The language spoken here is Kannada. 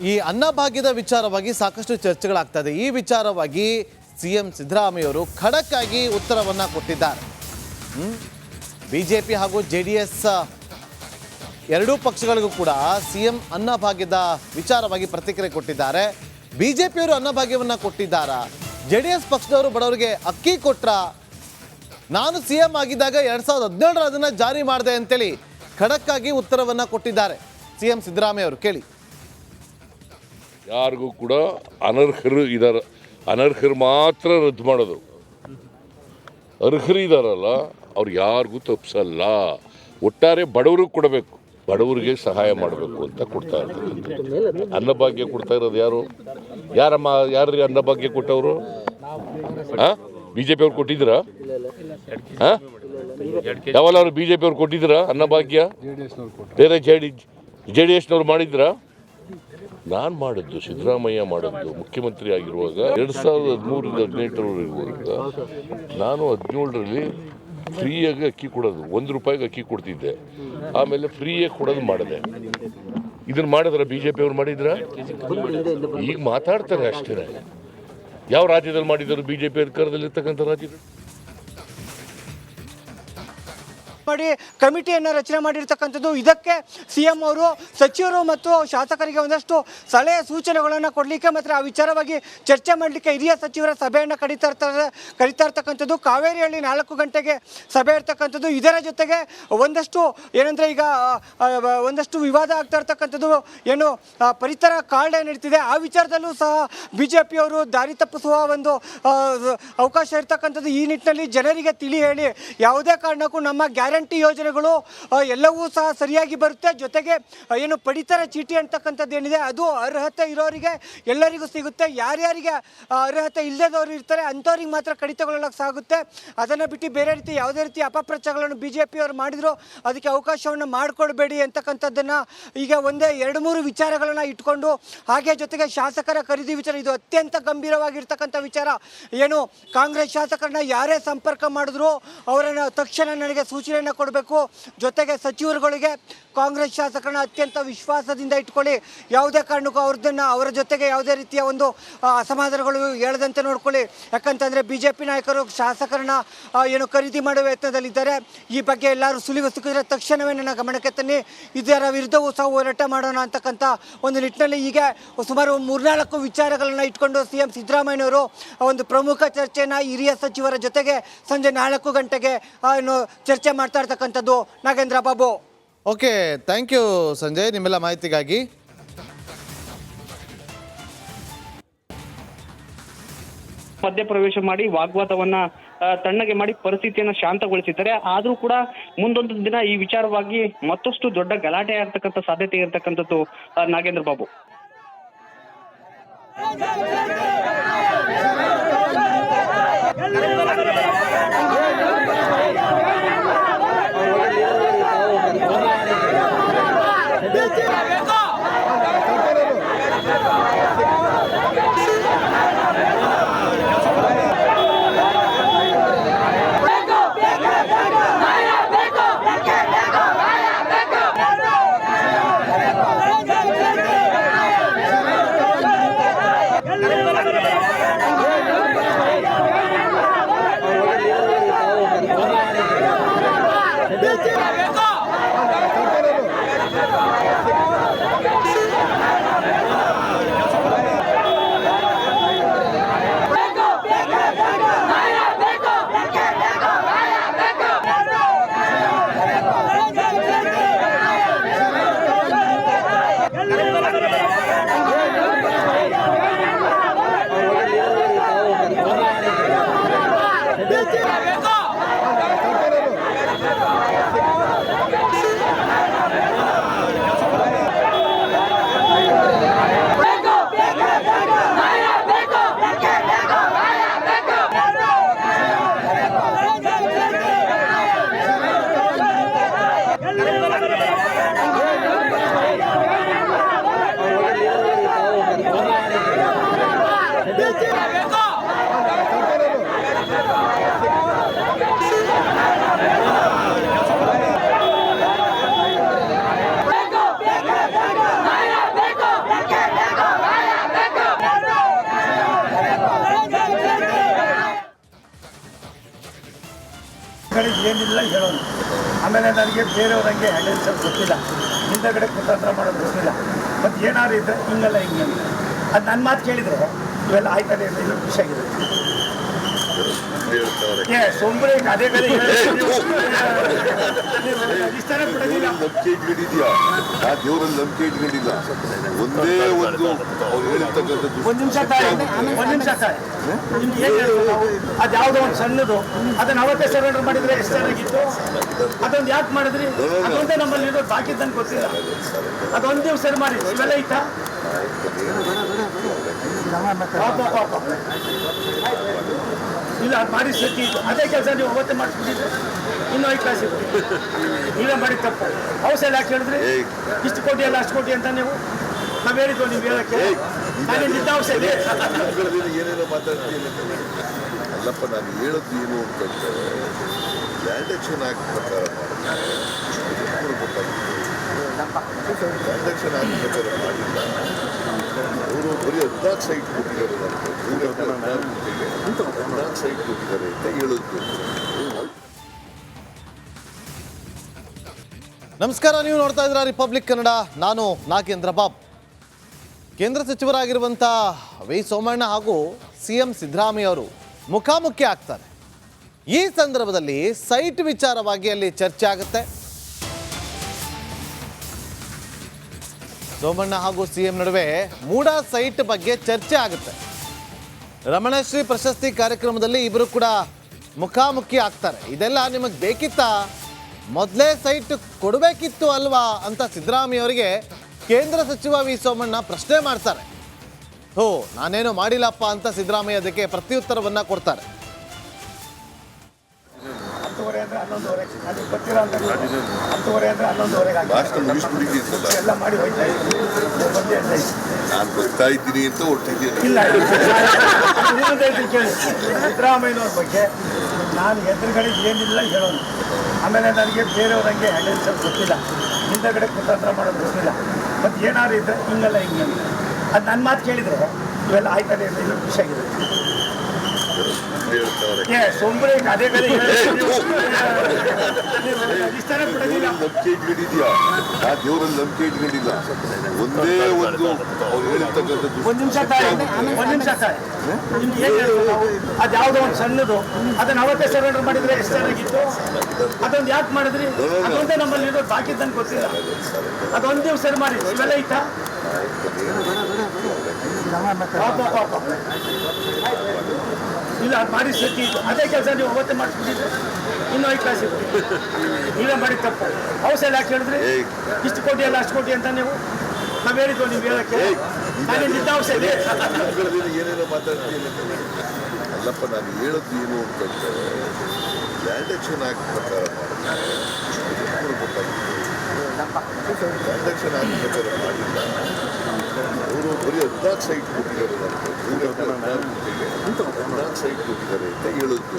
ಈ ಅನ್ನಭಾಗ್ಯದ ವಿಚಾರವಾಗಿ ಸಾಕಷ್ಟು ಚರ್ಚೆಗಳಾಗ್ತದೆ. ಈ ವಿಚಾರವಾಗಿ ಸಿಎಂ ಸಿದ್ದರಾಮಯ್ಯವರು ಖಡಕ್ ಆಗಿ ಉತ್ತರವನ್ನು ಕೊಟ್ಟಿದ್ದಾರೆ. ಬಿಜೆಪಿ ಹಾಗೂ JDS ಎರಡೂ ಪಕ್ಷಗಳಿಗೂ ಕೂಡ ಸಿಎಂ ಅನ್ನಭಾಗ್ಯದ ವಿಚಾರವಾಗಿ ಪ್ರತಿಕ್ರಿಯೆ ಕೊಟ್ಟಿದ್ದಾರೆ. ಬಿಜೆಪಿಯವರು ಅನ್ನಭಾಗ್ಯವನ್ನು ಕೊಟ್ಟಿದ್ದಾರಾ, JDS ಪಕ್ಷದವರು ಬಡವರಿಗೆ ಅಕ್ಕಿ ಕೊಟ್ರ, ನಾನು ಸಿಎಂ ಆಗಿದ್ದಾಗ 2017 ಅದನ್ನು ಜಾರಿ ಮಾಡಿದೆ ಅಂತೇಳಿ ಖಡಕ್ ಆಗಿ ಉತ್ತರವನ್ನು ಕೊಟ್ಟಿದ್ದಾರೆ ಸಿಎಂ ಸಿದ್ದರಾಮಯ್ಯ ಅವರು. ಕೇಳಿ. ಯಾರಿಗೂ ಕೂಡ ಅನರ್ಹರು ಇದ್ದಾರೆ, ಅನರ್ಹರು ಮಾತ್ರ ರದ್ದು ಮಾಡೋದು. ಅರ್ಹರು ಇದ್ದಾರಲ್ಲ ಅವ್ರು ಯಾರಿಗೂ ತಪ್ಪಿಸಲ್ಲ. ಒಟ್ಟಾರೆ ಬಡವ್ರಿಗೆ ಕೊಡಬೇಕು, ಬಡವರಿಗೆ ಸಹಾಯ ಮಾಡಬೇಕು ಅಂತ ಕೊಡ್ತಾ ಇರ್ತಾರೆ. ಅನ್ನಭಾಗ್ಯ ಕೊಡ್ತಾ ಇರೋದು ಯಾರು? ಯಾರು ಅನ್ನಭಾಗ್ಯ ಕೊಟ್ಟವರು? BJP ಅವ್ರು ಕೊಟ್ಟಿದ್ದೀರಾ? ಯಾವಲ್ಲ ಅವರು BJP ಅವ್ರು ಕೊಟ್ಟಿದ್ದೀರಾ ಅನ್ನಭಾಗ್ಯ? ಬೇರೆ JDSನವ್ರು ಮಾಡಿದ್ರಾ? ನಾನು ಮಾಡಿದ್ದು, ಸಿದ್ದರಾಮಯ್ಯ ಮಾಡಿದ್ದು, ಮುಖ್ಯಮಂತ್ರಿ ಆಗಿರುವಾಗ 2013-18 ನಾನು 17ರಲ್ಲಿ ಫ್ರೀಯಾಗಿ ಅಕ್ಕಿ ಕೊಡೋದು, ₹1 ಅಕ್ಕಿ ಕೊಡ್ತಿದ್ದೆ. ಆಮೇಲೆ ಫ್ರೀಯಾಗಿ ಕೊಡೋದು ಮಾಡಿದೆ. ಇದನ್ನು ಮಾಡಿದ್ರ BJP ಅವ್ರು ಮಾಡಿದ್ರ? ಈಗ ಮಾತಾಡ್ತಾರೆ ಅಷ್ಟೇ. ಯಾವ ರಾಜ್ಯದಲ್ಲಿ ಮಾಡಿದ್ರು? BJP ಅಧಿಕಾರದಲ್ಲಿರ್ತಕ್ಕಂಥ ರಾಜ್ಯಗಳು ಮಾಡಿ ಕಮಿಟಿಯನ್ನು ರಚನೆ ಮಾಡಿರ್ತಕ್ಕಂಥದ್ದು. ಇದಕ್ಕೆ ಸಿಎಂ ಅವರು ಸಚಿವರು ಮತ್ತು ಶಾಸಕರಿಗೆ ಒಂದಷ್ಟು ಸಲಹೆ ಸೂಚನೆಗಳನ್ನು ಕೊಡಲಿಕ್ಕೆ ಮತ್ತು ಆ ವಿಚಾರವಾಗಿ ಚರ್ಚೆ ಮಾಡಲಿಕ್ಕೆ ಹಿರಿಯ ಸಚಿವರ ಸಭೆಯನ್ನು ಕರೀತಾ ಇರ್ತಕ್ಕಂಥದ್ದು. ಕಾವೇರಿಯಲ್ಲಿ 4 ಗಂಟೆಗೆ ಸಭೆ ಇರ್ತಕ್ಕಂಥದ್ದು. ಇದರ ಜೊತೆಗೆ ಒಂದಷ್ಟು ಏನಂದರೆ ಈಗ ಒಂದಷ್ಟು ವಿವಾದ ಆಗ್ತಾ ಇರ್ತಕ್ಕಂಥದ್ದು, ಏನು ಪರಿಸರ ಕಾಲ್ಡ್ ನಡೀತಿದೆ, ಆ ವಿಚಾರದಲ್ಲೂ ಸಹ BJP ಅವರು ದಾರಿ ತಪ್ಪಿಸುವ ಒಂದು ಅವಕಾಶ ಇರ್ತಕ್ಕಂಥದ್ದು. ಈ ನಿಟ್ಟಿನಲ್ಲಿ ಜನರಿಗೆ ತಿಳಿ ಹೇಳಿ ಯಾವುದೇ ಕಾರಣಕ್ಕೂ ನಮ್ಮ ಗ್ಯಾರಂಟಿ ಯೋಜನೆಗಳು ಎಲ್ಲವೂ ಸಹ ಸರಿಯಾಗಿ ಬರುತ್ತೆ. ಜೊತೆಗೆ ಏನು ಪಡಿತರ ಚೀಟಿ ಅಂತಕ್ಕಂಥದ್ದು ಏನಿದೆ ಅದು ಅರ್ಹತೆ ಇರೋರಿಗೆ ಎಲ್ಲರಿಗೂ ಸಿಗುತ್ತೆ. ಯಾರ್ಯಾರಿಗೆ ಅರ್ಹತೆ ಇಲ್ಲದವರು ಇರ್ತಾರೆ ಅಂಥವ್ರಿಗೆ ಮಾತ್ರ ಕಡಿತಗೊಳ್ಳಕ್ಕೆ ಸಾಗುತ್ತೆ. ಅದನ್ನು ಬಿಟ್ಟು ಬೇರೆ ರೀತಿ ಯಾವುದೇ ರೀತಿ ಅಪಪ್ರಚಾರಗಳನ್ನು BJP ಅವರು ಮಾಡಿದ್ರು ಅದಕ್ಕೆ ಅವಕಾಶವನ್ನು ಮಾಡಿಕೊಡ್ಬೇಡಿ ಅಂತಕ್ಕಂಥದ್ದನ್ನು ಈಗ ಒಂದೇ 2-3 ವಿಚಾರಗಳನ್ನು ಇಟ್ಕೊಂಡು, ಹಾಗೆ ಜೊತೆಗೆ ಶಾಸಕರ ಖರೀದಿ ವಿಚಾರ, ಇದು ಅತ್ಯಂತ ಗಂಭೀರವಾಗಿರ್ತಕ್ಕಂಥ ವಿಚಾರ. ಏನು ಕಾಂಗ್ರೆಸ್ ಶಾಸಕರನ್ನ ಯಾರೇ ಸಂಪರ್ಕ ಮಾಡಿದ್ರು ಅವರನ್ನು ತಕ್ಷಣ ನನಗೆ ಸೂಚನೆಯನ್ನು ಕೊಡಬೇಕು. ಜೊತೆಗೆ ಸಚಿವರುಗಳಿಗೆ ಕಾಂಗ್ರೆಸ್ ಶಾಸಕರನ್ನ ಅತ್ಯಂತ ವಿಶ್ವಾಸದಿಂದ ಇಟ್ಕೊಳ್ಳಿ, ಯಾವುದೇ ಕಾರಣಕ್ಕೂ ಅವರ ಜೊತೆಗೆ ಯಾವುದೇ ರೀತಿಯ ಒಂದು ಅಸಮಾಧಾನಗಳು ಹೇಳದಂತೆ ನೋಡ್ಕೊಳ್ಳಿ. ಯಾಕಂತಂದರೆ BJP ನಾಯಕರು ಶಾಸಕರನ್ನ ಏನು ಖರೀದಿ ಮಾಡುವ ಯತ್ನದಲ್ಲಿದ್ದಾರೆ. ಈ ಬಗ್ಗೆ ಎಲ್ಲರೂ ಸುಳಿವು ಸಿಕ್ಕಿದ್ರೆ ತಕ್ಷಣವೇ ನನ್ನ ಗಮನಕ್ಕೆ ತನ್ನಿ, ಇದರ ವಿರುದ್ಧವೂ ಸಹ ಹೋರಾಟ ಮಾಡೋಣ ಅಂತಕ್ಕಂಥ ಒಂದು ನಿಟ್ಟಿನಲ್ಲಿ ಈಗ ಸುಮಾರು 3-4 ವಿಚಾರಗಳನ್ನು ಇಟ್ಕೊಂಡು ಸಿಎಂ ಸಿದ್ದರಾಮಯ್ಯನವರು ಒಂದು ಪ್ರಮುಖ ಚರ್ಚೆಯನ್ನು ಹಿರಿಯ ಸಚಿವರ ಜೊತೆಗೆ ಸಂಜೆ 4 ಗಂಟೆಗೆ ಏನು ಚರ್ಚೆ ಮಾಡ್ತಾ ಇರ್ತಕ್ಕಂಥದ್ದು. Nagendra Babu. Okay, thank you Sanjay ನಿಮ್ಮೆಲ್ಲ ಮಾಹಿತಿಗಾಗಿ. ಮಧ್ಯಪ್ರವೇಶ ಮಾಡಿ ವಾಗ್ವಾದವನ್ನ ತಣ್ಣಗೆ ಮಾಡಿ ಪರಿಸ್ಥಿತಿಯನ್ನ ಶಾಂತಗೊಳಿಸಿದ್ದಾರೆ. ಆದ್ರೂ ಕೂಡ ಮುಂದೊಂದು ದಿನ ಈ ವಿಚಾರವಾಗಿ ಮತ್ತಷ್ಟು ದೊಡ್ಡ ಗಲಾಟೆ ಆಗ್ತಕ್ಕಂಥ ಸಾಧ್ಯತೆ ಇರತಕ್ಕಂಥದ್ದು. ನಾಗೇಂದ್ರ ಬಾಬು. ಎದುರುಗಡೆ ಏನಿಲ್ಲ ಹೇಳೋದು. ಆಮೇಲೆ ನನಗೆ ಬೇರೆಯವ್ರಂಗೆ ಹ್ಯಾಂಡಲ್ಸ್ ಗೊತ್ತಿಲ್ಲ, ಹಿಂದಗಡೆ ಕುತಂತ್ರ ಮಾಡೋದು ಗೊತ್ತಿಲ್ಲ. ಮತ್ತು ಏನಾದ್ರು ಇದ್ದರೆ ಹಿಂಗಲ್ಲ ಹಿಂಗಲ್ಲ ಅದು ನನ್ನ ಮಾತು ಕೇಳಿದರೆ ಇವೆಲ್ಲ ಆಯ್ತದೆ ಇದು ಖುಷಿ ಆಗಿದೆ. ಸೊಂಬರೆ ಅದೇ ಕಡೆ ಇಷ್ಟನೇ ಬಿಡೋದಿಲ್ಲ. ನಂಬಿಕೆ ಇಟ್ಕೊಂಡಿದ್ಯಾ? ಆ ದೇವರಲ್ಲಿ ನಂಬಿಕೆ ಇಟ್ಕೊಂಡಿಲ್ಲ. ಒಂದೇ ಒಂದು ಅವ್ರು ಹೇಳಿರ್ತಕ್ಕಂಥದ್ದು. ಒಂದು ನಿಮಿಷ ತಾಯಿ ನಿಮ್ಗೆ ಏನು ಹೇಳ್ತೀವಿ ನಾವು? ಅದು ಯಾವುದೋ ಒಂದು ಸಣ್ಣದು ಅದನ್ನು ಅವತ್ತೇ ಸರೆಂಡರ್ ಮಾಡಿದರೆ ಎಷ್ಟು ಚೆನ್ನಾಗಿತ್ತು. ಅದೊಂದು ಯಾಕೆ ಮಾಡಿದ್ರಿ? ಅದೊಂದೇ ನಮ್ಮಲ್ಲಿ ಇರೋದು, ಬಾಕಿ ನನಗೆ ಗೊತ್ತಿಲ್ಲ. ಅದೊಂದು ದಿವಸ ಸರಿ ಮಾಡಿ ಇವೆಲ್ಲ ಐತಾ? ಪಾಪ ಇಲ್ಲ ಅದು ಮಾಡಿ ಸತಿ ಅದೇ ಕೆಲಸ ನೀವು ಅವತ್ತೇ ಮಾಡಿಸ್ಬಿಟ್ಟಿದ್ರೆ ಇನ್ನೂ 5 ಕ್ಲಾಸ್ ಇತ್ತು. ನೀವೇ ಮಾಡಿ ತಪ್ಪು. ಔಷಧ ಯಾಕೆ ಹೇಳಿದ್ರಿ? ಇಷ್ಟು ಕೋಟಿ ಅಲ್ಲ ಅಷ್ಟು ಕೋಟಿ ಅಂತ ನೀವು ನಾವು ಹೇಳಿದ್ವು. ನೀವು ಹೇಳಕ್ಕೆ ನಾನು ನಿದ್ದ ಔಷಧ ಏನೇನೋ ಮಾತಾಡ್ತೀನಿ ಅಲ್ಲಪ್ಪ. ನಾನು ಹೇಳೋದು ಏನು ಅಂತಂದ್ರೆ ಲ್ಯಾಂಡ್ ಆಕ್ಷನ್ ಆಕ್ಟ್ ಪ್ರಕಾರ ಲ್ಯಾಂಡ್ ಆಕ್ಷನ್ ಆಕ್ಟ್ ಪ್ರಕಾರ ಮಾಡಿಲ್ಲ. ಅವರು ಬರೀ 14 ಸೈಟ್ ಕೊಟ್ಟಿದ್ದಾರೆ. ನಮಗೆ 14 ಸೈಟ್ ಕೊಟ್ಟಿದ್ದಾರೆ ಅಂತ ಹೇಳೋದು. ನಮಸ್ಕಾರ, ನೀವು ನೋಡ್ತಾ ಇದ್ದೀರಾ ರಿಪಬ್ಲಿಕ್ ಕನ್ನಡ. ನಾನು ನಾಗೇಂದ್ರ ಬಾಬು. ಕೇಂದ್ರ ಸಚಿವರಾಗಿರುವಂಥ ವಿ ಸೋಮಣ್ಣ ಹಾಗೂ CM ಸಿದ್ದರಾಮಯ್ಯ ಅವರು ಮುಖಾಮುಖಿ ಆಗ್ತಾರೆ. ಈ ಸಂದರ್ಭದಲ್ಲಿ ಸೈಟ್ ವಿಚಾರವಾಗಿ ಅಲ್ಲಿ ಚರ್ಚೆ ಆಗುತ್ತೆ. ಸೋಮಣ್ಣ ಹಾಗೂ CM ನಡುವೆ ಮೂಡ ಸೈಟ್ ಬಗ್ಗೆ ಚರ್ಚೆ ಆಗುತ್ತೆ. ರಮಣಶ್ರೀ ಪ್ರಶಸ್ತಿ ಕಾರ್ಯಕ್ರಮದಲ್ಲಿ ಇಬ್ಬರು ಕೂಡ ಮುಖಾಮುಖಿ ಆಗ್ತಾರೆ. ಇದೆಲ್ಲ ನಿಮಗೆ ಬೇಕಿತ್ತಾ? ಮೊದಲೇ ಸೈಟ್ ಕೊಡಬೇಕಿತ್ತು ಅಲ್ವಾ ಅಂತ ಸಿದ್ದರಾಮಯ್ಯ ಅವರಿಗೆ ಕೇಂದ್ರ ಸಚಿವ ವಿ ಸೋಮಣ್ಣ ಪ್ರಶ್ನೆ ಮಾಡ್ತಾರೆ. ನಾನೇನು ಮಾಡಿಲ್ಲಪ್ಪ ಅಂತ ಸಿದ್ದರಾಮಯ್ಯ ಅದಕ್ಕೆ ಪ್ರತ್ಯುತ್ತರವನ್ನ ಕೊಡ್ತಾರೆ. 10:30 ಅಂದರೆ 11:30 ಅದು ಗೊತ್ತಿರೋ ಅಂತ 10:30 ಅಂದರೆ 11:30 ಎಲ್ಲ ಮಾಡಿ ಹೋಯ್ತಾ ಇದ್ದೀನಿ. ನಾನು ಬರ್ತಾ ಇದ್ದೀನಿ ಅಂತ ಹೊರಟಿದ್ದೀನಿ. ಇಲ್ಲ ಕೇಳಿ, ಸಿದ್ದರಾಮಯ್ಯನವ್ರ ಬಗ್ಗೆ ನಾನು ಎದುರುಗಡೆ ಏನಿಲ್ಲ ಹೇಳೋದು. ಆಮೇಲೆ ನನಗೆ ಬೇರೆಯವ್ರಂಗೆ ಹ್ಯಾಂಡಲ್ಸ್ ಗೊತ್ತಿಲ್ಲ, ಹಿಂದಗಡೆ ಕುತಂತ್ರ ಮಾಡೋದು ಗೊತ್ತಿಲ್ಲ. ಮತ್ತು ಏನಾದ್ರು ಇದ್ದರೆ ಹಿಂಗಲ್ಲ ಹಿಂಗಲ್ಲ ಅದು ನನ್ನ ಮಾತು ಕೇಳಿದರೆ ಇವೆಲ್ಲ ಆಯ್ತದೆ ಇದು ಖುಷಿ ಆಗಿದೆ. ಸೊಂಬರೆ ಅದೇ ಕಡೆ ಇಷ್ಟನೇ ಬಿಡೋದಿಲ್ಲ. ನಂಬಿಕೆ ಇಟ್ಕೊಂಡಿದ್ಯಾ? ಆ ದೇವರಲ್ಲಿ ನಂಬಿಕೆ ಇಟ್ಕೊಂಡಿಲ್ಲ. ಒಂದೇ ಒಂದು ಅವ್ರು ಹೇಳಿರ್ತಕ್ಕಂಥದ್ದು. ಒಂದು ನಿಮಿಷ ತಾಯಿ ನಿಮ್ಗೆ ಏನು ಹೇಳ್ತೀವಿ ನಾವು? ಅದು ಯಾವುದೋ ಒಂದು ಸಣ್ಣದು ಅದನ್ನು ಅವತ್ತೇ ಸರೆಂಡರ್ ಮಾಡಿದರೆ ಎಷ್ಟು ಚೆನ್ನಾಗಿತ್ತು. ಅದೊಂದು ಯಾಕೆ ಮಾಡಿದ್ರಿ? ಅದೊಂದೇ ನಮ್ಮಲ್ಲಿ ಇರೋದು, ಬಾಕಿ ನನಗೆ ಗೊತ್ತಿಲ್ಲ. ಅದೊಂದು ದಿವಸ ಸರಿ ಮಾಡಿ ಇವೆಲ್ಲ ಐತಾ? ಪಾಪ ಇಲ್ಲ ಅದು ಮಾಡಿ ಸತಿ ಅದೇ ಕೆಲಸ ನೀವು ಅವತ್ತೇ ಮಾಡಿಸ್ಬಿಟ್ಟಿದ್ರೆ ಇನ್ನೂ 5 ಕ್ಲಾಸ್ ಇತ್ತು. ನೀವೇ ಮಾಡಿ ತಪ್ಪು. ಔಷಧ ಯಾಕೆ ಹೇಳಿದ್ರಿ? ಇಷ್ಟು ಕೋಟಿ ಅಲ್ಲ ಅಷ್ಟು ಕೋಟಿ ಅಂತ ನೀವು ನಾವು ಹೇಳಿದ್ವು. ನೀವು ಹೇಳಕ್ಕೆ ನಾನು ನಿದ್ದ ಔಷಧ ಏನೇನೋ ಮಾತಾಡ್ತೀನಿ ಅಲ್ಲಪ್ಪ. ನಾನು ಹೇಳೋದು ಏನು ಅಂತಂದ್ರೆ ಲ್ಯಾಂಡ್ ಆಕ್ಷನ್ ಆಕ್ಟ್ ಪ್ರಕಾರ ಲ್ಯಾಂಡ್ ಆಕ್ಷನ್ ಆಕ್ಟ್ ಪ್ರಕಾರ ಮಾಡಿಲ್ಲ. ಅವರು ಬರೀ 14 ಸೈಟ್ ಕೊಟ್ಟಿದ್ದಾರೆ. ನಮಗೆ 14 ಸೈಟ್ ಕೊಟ್ಟಿದ್ದಾರೆ ಅಂತ ಹೇಳೋದು.